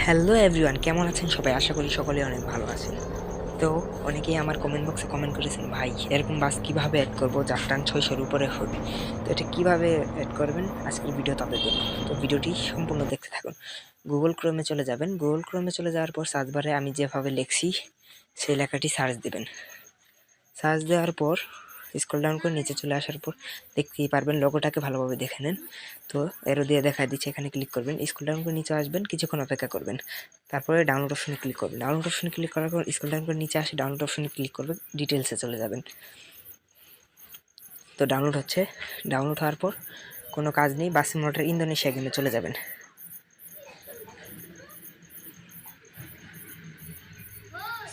Hello everyone, কেমন আছেন সবাই? আশা করি সকলে অনেক ভালো আছেন। তো অনেকেই আমার কমেন্ট বক্সে কমেন্ট করেছেন, ভাই এরকম বাস কীভাবে অ্যাড করবো যার টান 600-র উপরে হবে। তো এটা কীভাবে অ্যাড করবেন আজকের ভিডিও তাদের জন্য। তো ভিডিওটি সম্পূর্ণ দেখতে থাকুন। গুগল ক্রোমে চলে যাবেন। গুগল ক্রোমে চলে যাওয়ার পর সার্চ বারে আমি যেভাবে লিখছি সেই লেখাটি সার্চ দেবেন। সার্চ দেওয়ার পর স্ক্রল ডাউন করে নিচে চলে আসার পর দেখতেই পারবেন, লোগোটাকে ভালোভাবে দেখে নেন। তো এরো দিয়ে দেখা দিচ্ছে, এখানে ক্লিক করবেন। স্ক্রল ডাউন করে নিচে আসবেন, কিছুক্ষণ অপেক্ষা করবেন। তারপরে ডাউনলোড অপশনে ক্লিক করবেন। ডাউনলোড অপশনে ক্লিক করার পর স্ক্রল ডাউন করে নিচে আসে ডাউনলোড অপশনে ক্লিক করবেন, ডিটেলসে চলে যাবেন। তো ডাউনলোড হচ্ছে। ডাউনলোড হওয়ার পর কোনো কাজ নেই, বাস সিমুলেটর ইন্দোনেশিয়া গেমে চলে যাবেন।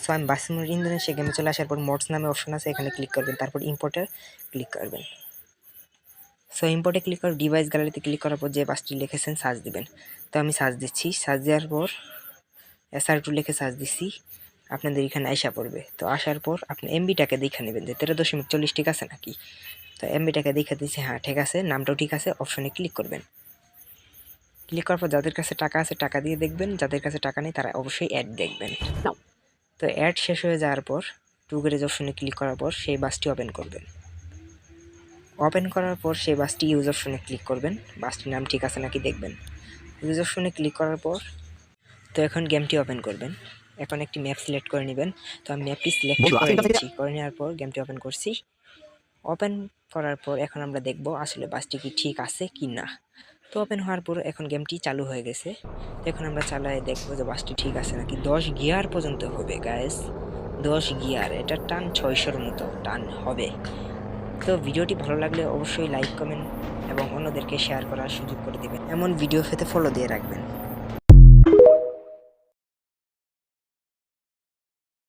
সো আমি বাস সিমুলেটর ইন্দোনেশিয়া গেমে চলে আসার পর মোডস নামে অপশন আছে, এখানে ক্লিক করবেন। তারপর ইম্পোর্টে ক্লিক করবেন। সো ইম্পোর্টে ক্লিক করে ডিভাইস গ্যালারিতে ক্লিক করার পর যে বাসটি লিখেছেন সার্চ দিবেন। তো আমি সার্চ দিচ্ছি। সার্চ দেওয়ার পর SR2 লিখে সার্চ দিচ্ছি, আপনাদের এখানে আইসা পড়বে। তো আসার পর আপনি এমবিটাকে দেখে নেবেন যে 13.40 ঠিক আছে নাকি। তো এমবিটাকে দেখে দিচ্ছি, হ্যাঁ ঠিক আছে, নামটাও ঠিক আছে। অপশনে ক্লিক করবেন। ক্লিক করার পর যাদের কাছে টাকা আছে টাকা দিয়ে দেখবেন, যাদের কাছে টাকা নেই তারা অবশ্যই অ্যাড দেখবেন। তো অ্যাড শেষ হয়ে যাওয়ার পর টু গ্যারেজ অপশনে ক্লিক করার পর সেই বাসটি ওপেন করবেন। ওপেন করার পর সেই বাসটি ইউজ অপশনে ক্লিক করবেন, বাসটির নাম ঠিক আছে নাকি দেখবেন। ইউজ অপশনে ক্লিক করার পর তো এখন গেমটি ওপেন করবেন। এখন একটি ম্যাপ সিলেক্ট করে নেবেন। তো আমি ম্যাপটি সিলেক্ট করে নিচ্ছি। করে নেওয়ার পর গেমটি ওপেন করছি। ওপেন করার পর এখন আমরা দেখব আসলে বাসটি কি ঠিক আছে কি না। তো ওপেন হওয়ার পর এখন গেমটি চালু হয়ে গেছে। তো এখন আমরা চালায় দেখবো যে বাসটি ঠিক আছে নাকি। 10 গিয়ার পর্যন্ত হবে গাইস, 10 গিয়ার। এটা টান 600-র মতো টান হবে। তো ভিডিওটি ভালো লাগলে অবশ্যই লাইক কমেন্ট এবং অন্যদেরকে শেয়ার করার সুযোগ করে দেবেন। এমন ভিডিও পেতে ফলো দিয়ে রাখবেন।